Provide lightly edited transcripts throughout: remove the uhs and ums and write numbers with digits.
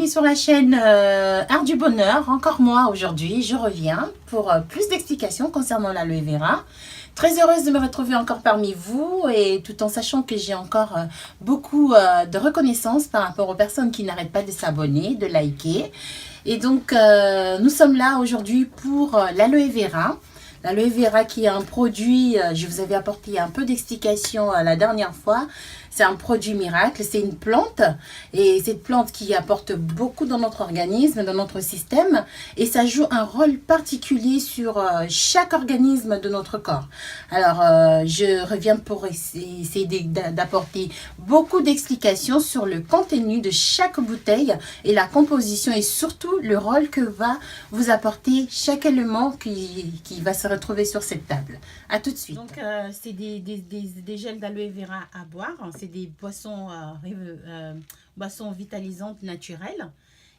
Sur la chaîne Art du Bonheur, encore moi aujourd'hui, je reviens pour plus d'explications concernant l'aloe vera. Très heureuse de me retrouver encore parmi vous et tout en sachant que j'ai encore beaucoup de reconnaissance par rapport aux personnes qui n'arrêtent pas de s'abonner, de liker. Et donc nous sommes là aujourd'hui pour l'aloe vera. L'aloe vera qui est un produit, je vous avais apporté un peu d'explication la dernière fois. C'est un produit miracle, c'est une plante et cette plante qui apporte beaucoup dans notre organisme, dans notre système et ça joue un rôle particulier sur chaque organisme de notre corps. Alors, je reviens pour essayer d'apporter beaucoup d'explications sur le contenu de chaque bouteille et la composition et surtout le rôle que va vous apporter chaque élément qui va se retrouver sur cette table. A tout de suite. Donc, c'est des gels d'aloe vera à boire. C'est des boissons, boissons vitalisantes naturelles.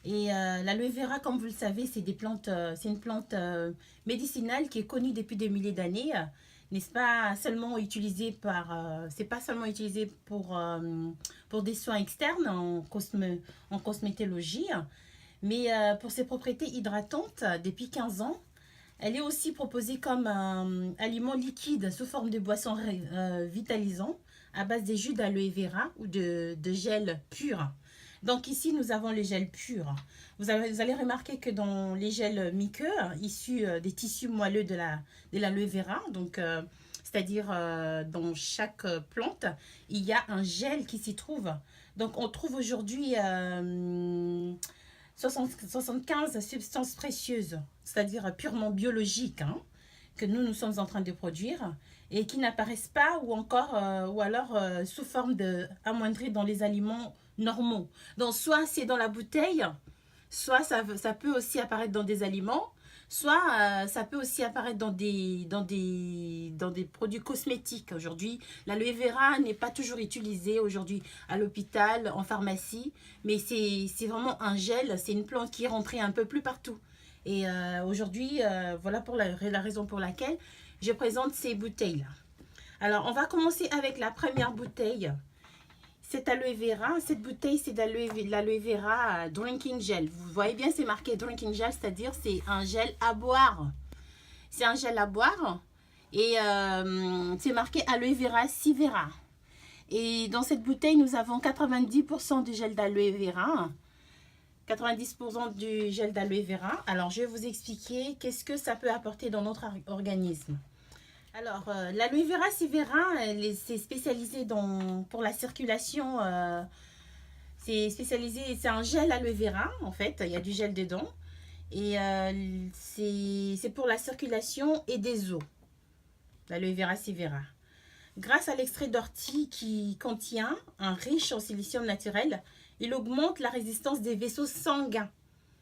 Et l'aloe vera, comme vous le savez, c'est une plante médicinale qui est connue depuis des milliers d'années. N'est-ce pas seulement utilisée c'est pas seulement utilisé pour des soins externes en cosmétologie, mais pour ses propriétés hydratantes depuis 15 ans. Elle est aussi proposée comme aliment liquide sous forme de boisson vitalisant à base des jus d'aloe vera ou de gel pur. Donc ici, nous avons le gel pur. Vous allez remarquer que dans les gels muqueux, issus des tissus moelleux de l'aloe vera, donc c'est-à-dire dans chaque plante, il y a un gel qui s'y trouve. Donc on trouve aujourd'hui 75 substances précieuses, c'est-à-dire purement biologiques, hein, que nous sommes en train de produire et qui n'apparaissent pas ou alors sous forme amoindrie dans les aliments normaux. Donc soit c'est dans la bouteille, soit ça peut aussi apparaître dans des aliments, soit ça peut aussi apparaître dans des produits cosmétiques. Aujourd'hui, l'aloe vera n'est pas toujours utilisé aujourd'hui à l'hôpital, en pharmacie, mais c'est vraiment un gel, c'est une plante qui est rentrée un peu plus partout. Et aujourd'hui, voilà pour la raison pour laquelle je présente ces bouteilles-là. Alors, on va commencer avec la première bouteille. Cette aloe vera, cette bouteille, c'est de l'aloe vera drinking gel. Vous voyez bien, c'est marqué drinking gel, c'est-à-dire c'est un gel à boire. C'est un gel à boire et c'est marqué aloe vera si vera. Et dans cette bouteille, nous avons 90% du gel d'aloe vera. 90% du gel d'aloe vera. Alors, je vais vous expliquer qu'est-ce que ça peut apporter dans notre organisme. Alors, l'aloe vera si vera, c'est spécialisé pour la circulation. C'est un gel aloe vera, en fait. Il y a du gel dedans. Et c'est pour la circulation et des os. L'aloe vera si vera. Grâce à l'extrait d'ortie qui contient un riche en silicium naturel, il augmente la résistance des vaisseaux sanguins,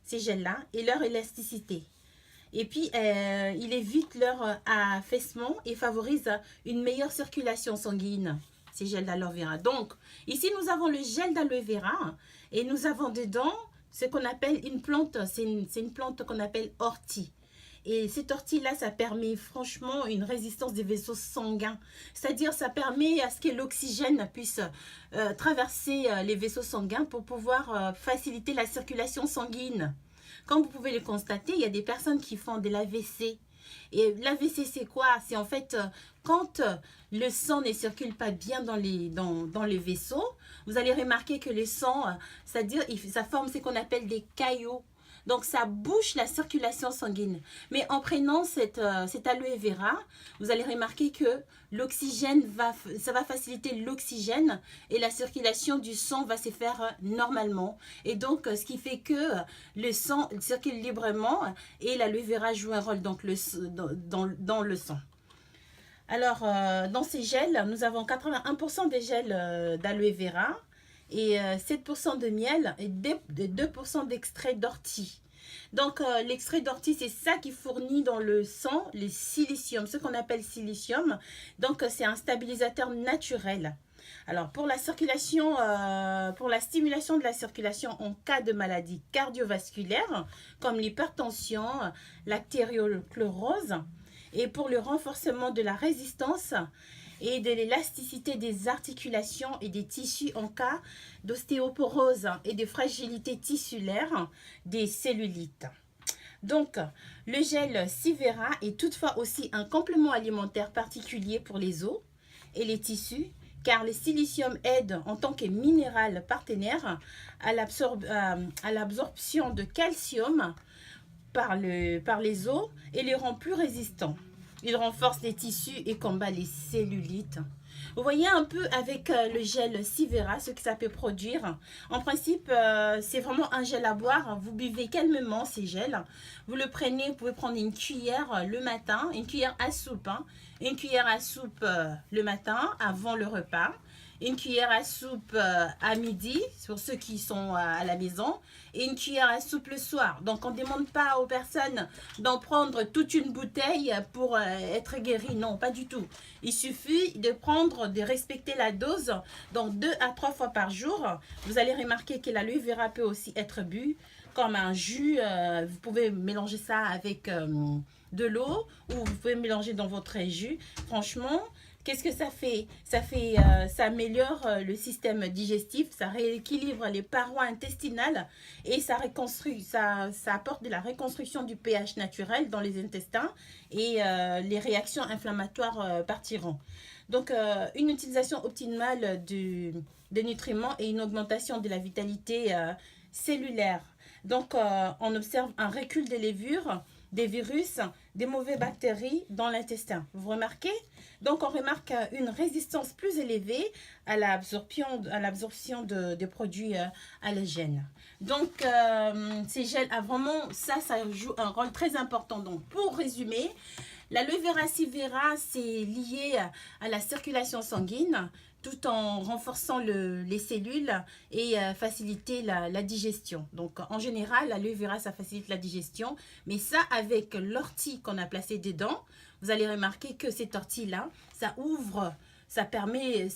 ces gels-là, et leur élasticité. Et puis, il évite leur affaissement et favorise une meilleure circulation sanguine, ces gels d'aloe vera. Donc, ici, nous avons le gel d'aloe vera et nous avons dedans ce qu'on appelle une plante, c'est une plante qu'on appelle ortie. Et cette ortie-là, ça permet franchement une résistance des vaisseaux sanguins. C'est-à-dire, ça permet à ce que l'oxygène puisse traverser les vaisseaux sanguins pour pouvoir faciliter la circulation sanguine. Comme vous pouvez le constater, il y a des personnes qui font de l'AVC. Et l'AVC, c'est quoi? C'est en fait quand le sang ne circule pas bien dans les vaisseaux, vous allez remarquer que le sang, c'est-à-dire, ça forme ce qu'on appelle des caillots. Donc, ça bouche la circulation sanguine. Mais en prenant cette aloe vera, vous allez remarquer que l'oxygène ça va faciliter l'oxygène et la circulation du sang va se faire normalement. Et donc, ce qui fait que le sang circule librement et l'aloe vera joue un rôle donc, dans le sang. Alors, dans ces gels, nous avons 81% des gels d'aloe vera et 7% de miel et 2% d'extrait d'ortie. Donc, l'extrait d'ortie, c'est ça qui fournit dans le sang les silicium, ce qu'on appelle silicium. Donc, c'est un stabilisateur naturel. Alors, pour la circulation, pour la stimulation de la circulation en cas de maladie cardiovasculaire, comme l'hypertension, l'artériosclérose, et pour le renforcement de la résistance et de l'élasticité des articulations et des tissus en cas d'ostéoporose et de fragilité tissulaire des cellulites. Donc, le gel Sivera est toutefois aussi un complément alimentaire particulier pour les os et les tissus, car le silicium aide en tant que minéral partenaire à l'absorption de calcium par les os et les rend plus résistants. Il renforce les tissus et combat les cellulites. Vous voyez un peu avec le gel Sivera ce que ça peut produire. En principe, c'est vraiment un gel à boire. Vous buvez calmement ces gels. Vous le prenez, vous pouvez prendre une cuillère le matin, une cuillère à soupe. Une cuillère à soupe le matin avant le repas. Une cuillère à soupe à midi, pour ceux qui sont à la maison, et une cuillère à soupe le soir. Donc, on ne demande pas aux personnes d'en prendre toute une bouteille pour être guéri. Non, pas du tout. Il suffit de respecter la dose, donc 2 à 3 fois par jour. Vous allez remarquer que l'aloe vera peut aussi être bu comme un jus. Vous pouvez mélanger ça avec de l'eau ou vous pouvez mélanger dans votre jus. Franchement, qu'est-ce que ça fait? Ça améliore le système digestif, ça rééquilibre les parois intestinales et ça apporte de la reconstruction du pH naturel dans les intestins et les réactions inflammatoires partiront. Donc, une utilisation optimale des nutriments et une augmentation de la vitalité cellulaire. Donc, on observe un recul des levures, des virus, des mauvaises bactéries dans l'intestin. Vous remarquez? Donc, on remarque une résistance plus élevée à l'absorption de produits allergènes. Donc, ces gels, ça joue un rôle très important. Donc, pour résumer, l'aloe vera Sivera, c'est lié à la circulation sanguine, tout en renforçant les cellules et faciliter la digestion. Donc, en général, l'aloe vera, ça facilite la digestion. Mais ça, avec l'ortie qu'on a placée dedans, vous allez remarquer que cette ortie-là, ça ouvre, ça permet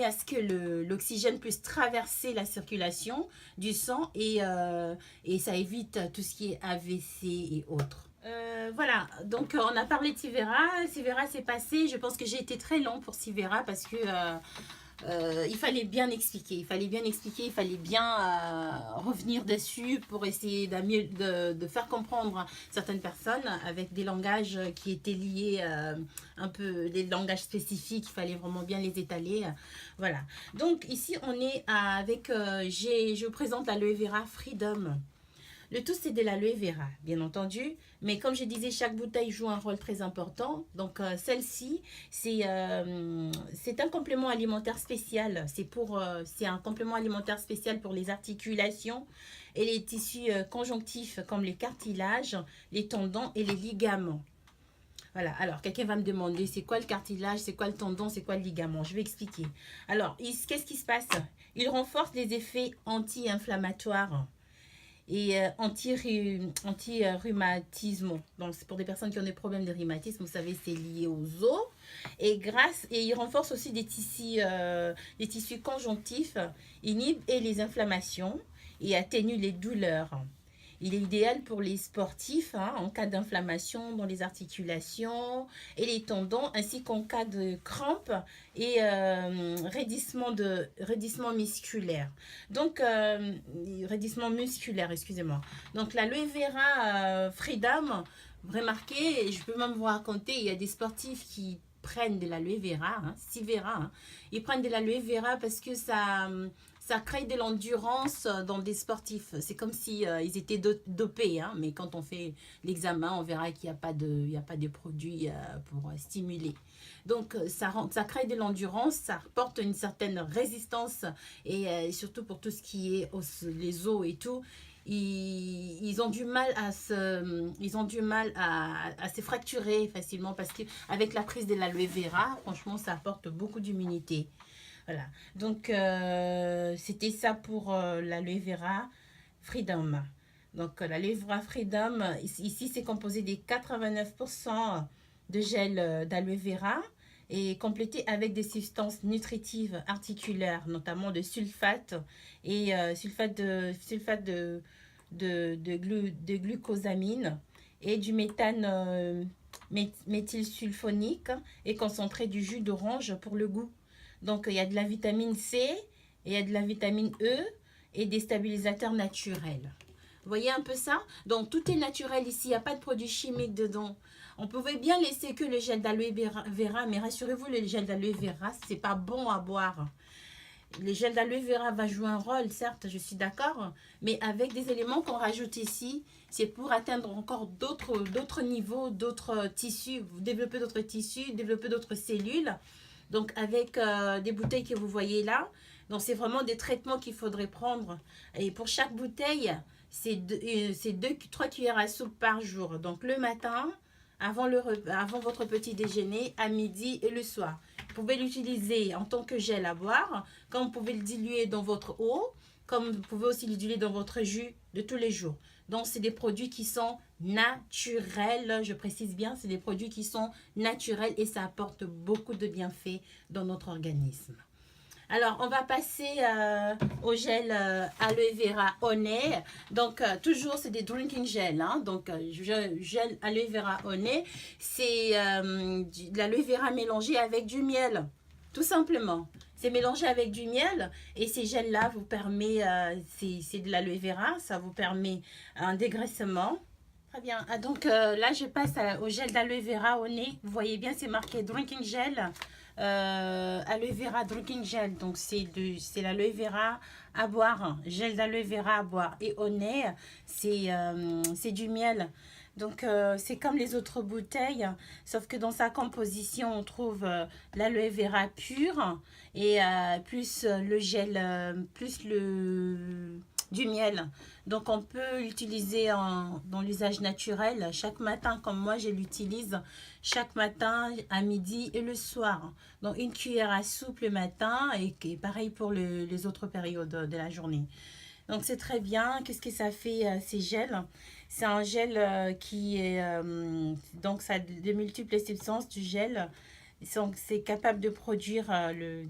à ce que l'oxygène puisse traverser la circulation du sang et ça évite tout ce qui est AVC et autres. Voilà, donc on a parlé de Sivera. Sivera c'est passé. Je pense que j'ai été très long pour Sivera parce que il fallait bien expliquer. Il fallait bien revenir dessus pour essayer de faire comprendre certaines personnes avec des langages qui étaient liés un peu, des langages spécifiques. Il fallait vraiment bien les étaler. Voilà. Donc ici on est avec, je vous présente l'aloe vera Freedom. Le tout, c'est de l'aloe vera, bien entendu. Mais comme je disais, chaque bouteille joue un rôle très important. Donc, celle-ci, c'est un complément alimentaire spécial. C'est un complément alimentaire spécial pour les articulations et les tissus conjonctifs comme les cartilages, les tendons et les ligaments. Voilà, alors quelqu'un va me demander c'est quoi le cartilage, c'est quoi le tendon, c'est quoi le ligament. Je vais expliquer. Alors, qu'est-ce qui se passe? Il renforce les effets anti-inflammatoires et anti-rhumatisme. Donc, c'est pour des personnes qui ont des problèmes de rhumatisme. Vous savez, c'est lié aux os. Et il renforce aussi des tissus conjonctifs, inhibe les inflammations et atténue les douleurs. Il est idéal pour les sportifs en cas d'inflammation dans les articulations et les tendons, ainsi qu'en cas de crampes et raidissement musculaire. Donc, raidissement musculaire, excusez-moi. Donc, l'aloe vera Freedom, remarquez, et je peux même vous raconter, il y a des sportifs qui prennent de l'aloe vera, Sivera. Ils prennent de l'aloe vera parce que ça crée de l'endurance dans des sportifs. C'est comme si ils étaient dopés, mais quand on fait l'examen, on verra qu'il n'y a pas de produit pour stimuler. Donc, ça crée de l'endurance, ça apporte une certaine résistance et surtout pour tout ce qui est les os et tout. Ils ont du mal à se fracturer facilement parce qu'avec la prise de l'aloe vera, franchement, ça apporte beaucoup d'immunité. Voilà, donc c'était ça pour l'aloe vera Freedom. Donc l'aloe vera Freedom, ici c'est composé des 89% de gel d'aloe vera et complété avec des substances nutritives articulaires, notamment de sulfate et sulfate de glucosamine et du méthane méthylsulfonique et concentré du jus d'orange pour le goût. Donc, il y a de la vitamine C, et il y a de la vitamine E et des stabilisateurs naturels. Vous voyez un peu ça? Donc, tout est naturel ici. Il n'y a pas de produits chimiques dedans. On pouvait bien laisser que le gel d'aloe vera, mais rassurez-vous, le gel d'aloe vera, c'est pas bon à boire. Le gel d'aloe vera va jouer un rôle, certes, je suis d'accord, mais avec des éléments qu'on rajoute ici, c'est pour atteindre encore d'autres niveaux, d'autres tissus, développer d'autres tissus, développer d'autres cellules. Donc, avec des bouteilles que vous voyez là, donc c'est vraiment des traitements qu'il faudrait prendre. Et pour chaque bouteille, c'est 3 cuillères à soupe par jour. Donc, le matin, avant votre petit déjeuner, à midi et le soir. Vous pouvez l'utiliser en tant que gel à boire, comme vous pouvez le diluer dans votre eau, comme vous pouvez aussi le diluer dans votre jus de tous les jours. Donc, c'est des produits qui sont naturels, je précise bien, c'est des produits qui sont naturels et ça apporte beaucoup de bienfaits dans notre organisme. Alors, on va passer au gel aloe vera Honey. Donc, toujours, c'est des drinking gel. Hein? Donc, gel aloe vera Honey, c'est de l'aloe vera mélangé avec du miel, tout simplement. C'est mélangé avec du miel et ces gels-là vous permet, c'est de l'aloe vera, ça vous permet un dégraissement. Très bien. Ah, donc, là, je passe au gel d'aloe vera Honey. Vous voyez bien, c'est marqué drinking gel. Aloe vera drinking gel, donc c'est l'aloe vera à boire, gel d'aloe vera à boire, et au nez c'est du miel. Donc c'est comme les autres bouteilles, sauf que dans sa composition on trouve l'aloe vera pur et plus le gel, plus du miel. Donc on peut l'utiliser dans l'usage naturel chaque matin, comme moi je l'utilise chaque matin, à midi et le soir. Donc une cuillère à soupe le matin et pareil pour les autres périodes de la journée. Donc c'est très bien. Qu'est-ce que ça fait ces gels? C'est un gel qui est donc ça a de multiples substances du gel. C'est capable de produire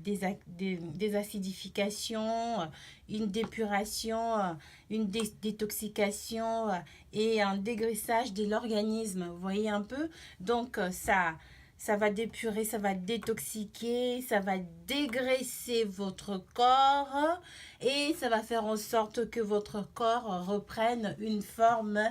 des acidifications, une dépuration, une détoxication et un dégraissage de l'organisme. Vous voyez un peu? Donc, ça va dépurer, ça va détoxiquer, ça va dégraisser votre corps et ça va faire en sorte que votre corps reprenne une forme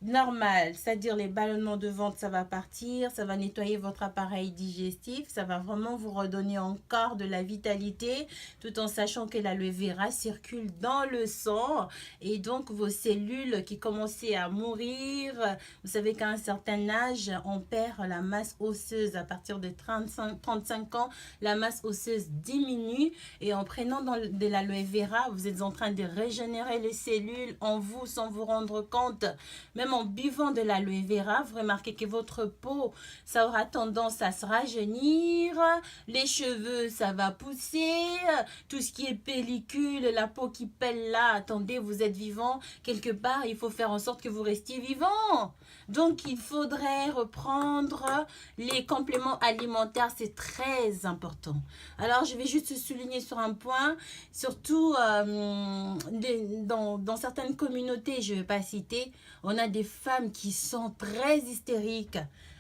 normal, c'est-à-dire les ballonnements de ventre, ça va partir, ça va nettoyer votre appareil digestif, ça va vraiment vous redonner encore de la vitalité, tout en sachant que l'aloe vera circule dans le sang et donc vos cellules qui commençaient à mourir, vous savez qu'à un certain âge, on perd la masse osseuse. À partir de 35 ans, la masse osseuse diminue et en prenant de l'aloe vera, vous êtes en train de régénérer les cellules en vous sans vous rendre compte. Même en buvant de l'aloe vera, vous remarquez que votre peau, ça aura tendance à se rajeunir, les cheveux, ça va pousser, tout ce qui est pellicule, la peau qui pèle là, attendez, vous êtes vivant, quelque part, il faut faire en sorte que vous restiez vivant. Donc, il faudrait reprendre les compléments alimentaires, c'est très important. Alors, je vais juste souligner sur un point, surtout dans certaines communautés, je ne vais pas citer, on a des femmes qui sont très hystériques.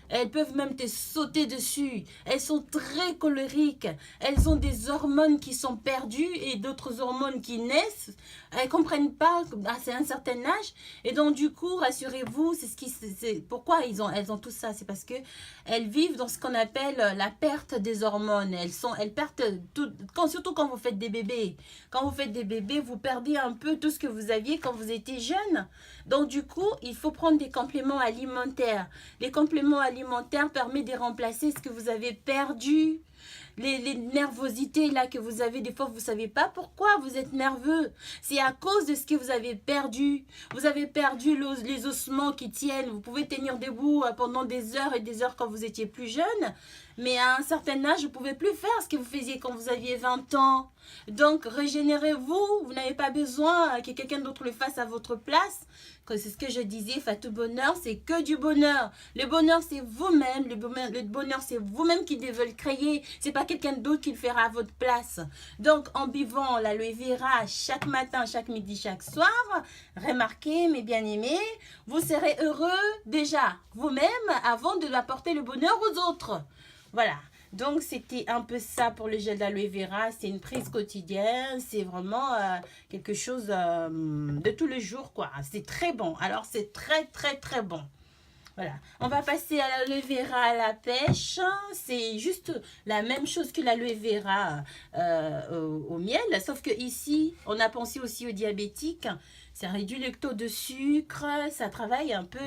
Elles peuvent même te sauter dessus. Elles sont très colériques. Elles ont des hormones qui sont perdues et d'autres hormones qui naissent. Elles ne comprennent pas à un certain âge. Et donc, du coup, rassurez-vous, c'est pourquoi elles ont tout ça. C'est parce que elles vivent dans ce qu'on appelle la perte des hormones. Elles perdent tout, surtout quand vous faites des bébés. Quand vous faites des bébés, vous perdez un peu tout ce que vous aviez quand vous étiez jeune. Donc, du coup, il faut prendre des compléments alimentaires. Les compléments alimentaires permettent de remplacer ce que vous avez perdu. Les nervosités là que vous avez, des fois vous ne savez pas pourquoi vous êtes nerveux. C'est à cause de ce que vous avez perdu. Vous avez perdu les ossements qui tiennent. Vous pouvez tenir debout pendant des heures et des heures quand vous étiez plus jeune. Mais à un certain âge, vous ne pouvez plus faire ce que vous faisiez quand vous aviez 20 ans. Donc, régénérez-vous. Vous n'avez pas besoin que quelqu'un d'autre le fasse à votre place. C'est ce que je disais, Fatou Bonheur, c'est que du bonheur. Le bonheur, c'est vous-même. Le bonheur, c'est vous-même qui devez le créer. C'est pas quelqu'un d'autre qui le fera à votre place. Donc, en buvant l'aloe vera chaque matin, chaque midi, chaque soir, remarquez, mes bien-aimés, vous serez heureux déjà vous-même avant de apporter le bonheur aux autres. Voilà. Donc, c'était un peu ça pour le gel d'aloe vera. C'est une prise quotidienne. C'est vraiment quelque chose de tous les jours, quoi. C'est très bon. Alors, c'est très, très, très bon. Voilà. On va passer à l'aloe vera à la pêche. C'est juste la même chose que l'aloe vera au miel. Sauf que ici, on a pensé aussi aux diabétiques. Ça réduit le taux de sucre, ça travaille un peu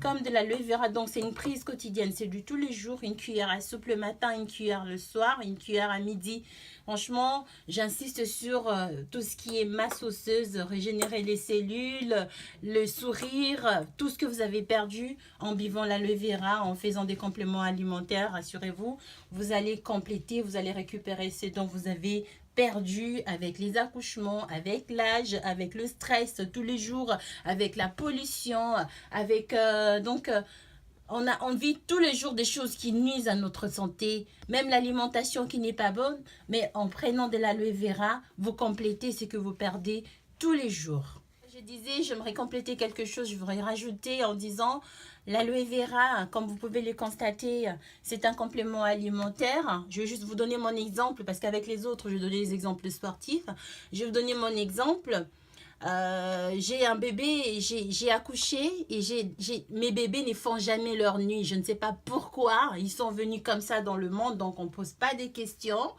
comme de l'aloe vera. Donc, c'est une prise quotidienne. C'est du tous les jours. Une cuillère à soupe le matin, une cuillère le soir, une cuillère à midi. Franchement, j'insiste sur tout ce qui est masse osseuse, régénérer les cellules, le sourire, tout ce que vous avez perdu en buvant l'aloe vera, en faisant des compléments alimentaires. Rassurez-vous, vous allez compléter, vous allez récupérer ce dont vous avez perdu avec les accouchements, avec l'âge, avec le stress tous les jours, avec la pollution, avec on vit tous les jours des choses qui nuisent à notre santé, même l'alimentation qui n'est pas bonne, mais en prenant de l'aloe vera, vous complétez ce que vous perdez tous les jours. Je disais, j'aimerais compléter quelque chose, je voudrais rajouter en disant l'aloe vera, comme vous pouvez le constater, c'est un complément alimentaire. Je vais juste vous donner mon exemple parce qu'avec les autres, je vais donner des exemples sportifs. Je vais vous donner mon exemple. J'ai un bébé, j'ai accouché et mes bébés ne font jamais leur nuit. Je ne sais pas pourquoi. Ils sont venus comme ça dans le monde, donc on ne pose pas de questions.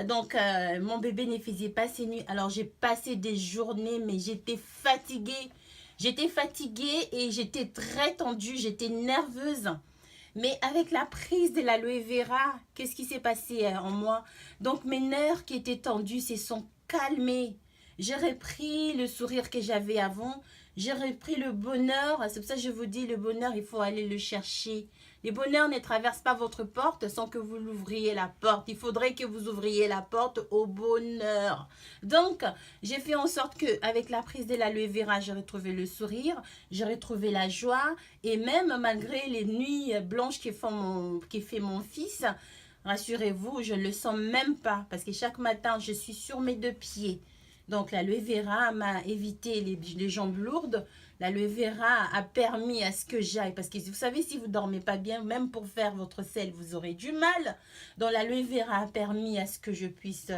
Donc, mon bébé ne faisait pas ses nuits. Alors, j'ai passé des journées, mais j'étais fatiguée. J'étais fatiguée et j'étais très tendue, j'étais nerveuse. Mais avec la prise de l'aloe vera, qu'est-ce qui s'est passé en moi? Donc, mes nerfs qui étaient tendus se sont calmés. J'ai repris le sourire que j'avais avant. J'ai repris le bonheur. C'est pour ça que je vous dis, le bonheur, il faut aller le chercher. Le bonheur ne traverse pas votre porte sans que vous l'ouvriez la porte. Il faudrait que vous ouvriez la porte au bonheur. Donc, j'ai fait en sorte qu'avec la prise de l'aloe vera, j'ai retrouvé le sourire, j'ai retrouvé la joie. Et même malgré les nuits blanches qui fait mon fils, rassurez-vous, je ne le sens même pas. Parce que chaque matin, je suis sur mes deux pieds. Donc, l'aloe vera m'a évité les jambes lourdes. L'aloe vera a permis à ce que j'aille. Parce que vous savez, si vous ne dormez pas bien, même pour faire votre sel, vous aurez du mal. Donc, l'aloe vera a permis à ce que je puisse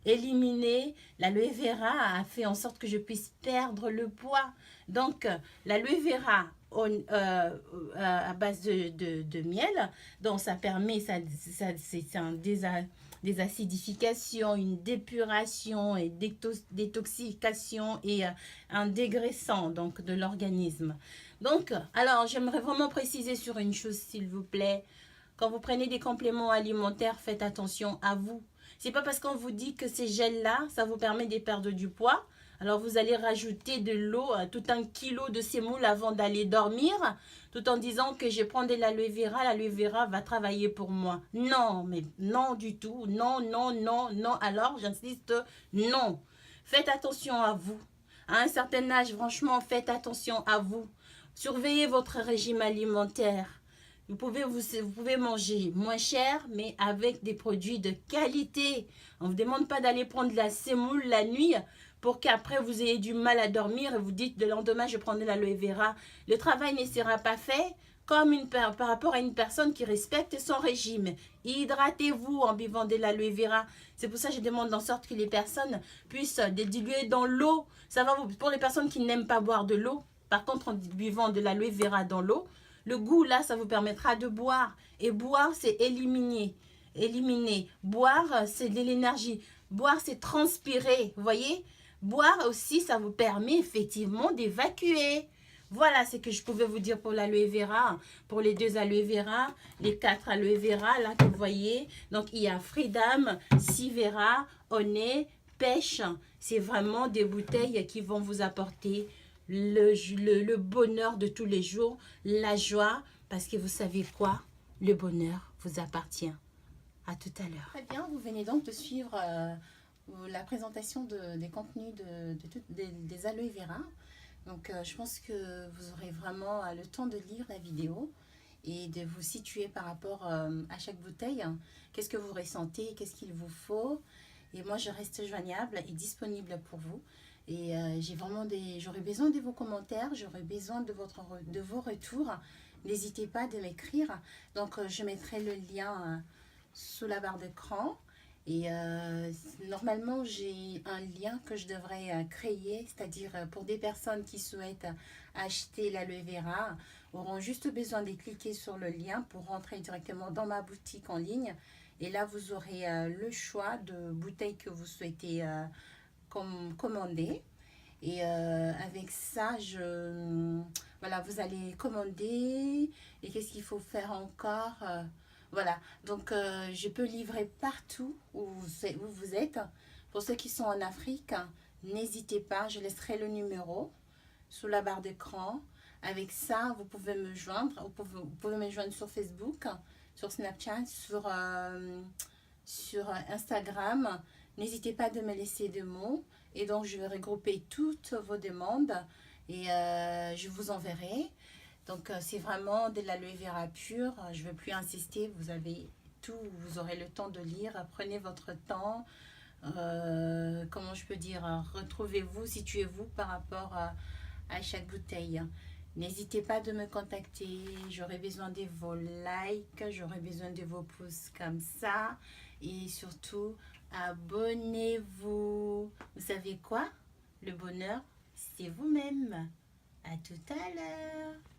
éliminer. L'aloe vera a fait en sorte que je puisse perdre le poids. Donc, l'aloe vera à base de miel, donc ça permet, c'est un désacidification, une dépuration et détoxification et un dégraissant donc de l'organisme. Donc, alors j'aimerais vraiment préciser sur une chose s'il vous plaît. Quand vous prenez des compléments alimentaires, faites attention à vous. C'est pas parce qu'on vous dit que ces gels-là, ça vous permet de perdre du poids. Alors, vous allez rajouter de l'eau, tout un kilo de semoule avant d'aller dormir, tout en disant que je prends de l'aloe vera va travailler pour moi. Non, mais non du tout. Non, non, non, non. Alors, j'insiste, non. Faites attention à vous. À un certain âge, franchement, faites attention à vous. Surveillez votre régime alimentaire. Vous pouvez manger moins cher, mais avec des produits de qualité. On ne vous demande pas d'aller prendre de la semoule la nuit pour qu'après vous ayez du mal à dormir et vous dites le lendemain je prends de l'aloe vera. Le travail ne sera pas fait comme par rapport à une personne qui respecte son régime. Hydratez-vous en buvant de l'aloe vera. C'est pour ça que je demande en sorte que les personnes puissent diluer dans l'eau. Ça va pour les personnes qui n'aiment pas boire de l'eau. Par contre, en buvant de l'aloe vera dans l'eau, le goût là, ça vous permettra de boire. Et boire, c'est éliminer. Boire, c'est de l'énergie. Boire, c'est transpirer. Vous voyez? Boire aussi, ça vous permet effectivement d'évacuer. Voilà ce que je pouvais vous dire pour l'aloe vera, pour les 2 aloe vera, les 4 aloe vera, là que vous voyez. Donc, il y a Freedom, Sivera, Honey, Pêche. C'est vraiment des bouteilles qui vont vous apporter le bonheur de tous les jours, la joie, parce que vous savez quoi? Le bonheur vous appartient. À tout à l'heure. Très bien, vous venez donc de suivre la présentation des contenus des aloe vera. Donc, je pense que vous aurez vraiment le temps de lire la vidéo et de vous situer par rapport à chaque bouteille. Qu'est-ce que vous ressentez, qu'est-ce qu'il vous faut. Et moi, je reste joignable et disponible pour vous. Et j'aurais besoin de vos commentaires, j'aurais besoin de vos retours. N'hésitez pas de m'écrire. Donc, je mettrai le lien sous la barre d'écran. Et normalement, j'ai un lien que je devrais créer, c'est-à-dire pour des personnes qui souhaitent acheter l'aloe vera, auront juste besoin de cliquer sur le lien pour rentrer directement dans ma boutique en ligne. Et là, vous aurez le choix de bouteilles que vous souhaitez commander. Et avec ça, voilà, vous allez commander. Et qu'est-ce qu'il faut faire encore voilà, donc je peux livrer partout où vous êtes. Pour ceux qui sont en Afrique, n'hésitez pas, je laisserai le numéro sous la barre d'écran. Avec ça, vous pouvez me joindre. Vous pouvez me joindre sur Facebook, sur Snapchat, sur Instagram. N'hésitez pas de me laisser des mots. Et donc, je vais regrouper toutes vos demandes et je vous enverrai. Donc, c'est vraiment de l'aloe vera pure. Je ne vais plus insister. Vous avez tout. Vous aurez le temps de lire. Prenez votre temps. Comment je peux dire? Retrouvez-vous, situez-vous par rapport à chaque bouteille. N'hésitez pas de me contacter. J'aurai besoin de vos likes. J'aurai besoin de vos pouces comme ça. Et surtout, abonnez-vous. Vous savez quoi? Le bonheur, c'est vous-même. À tout à l'heure.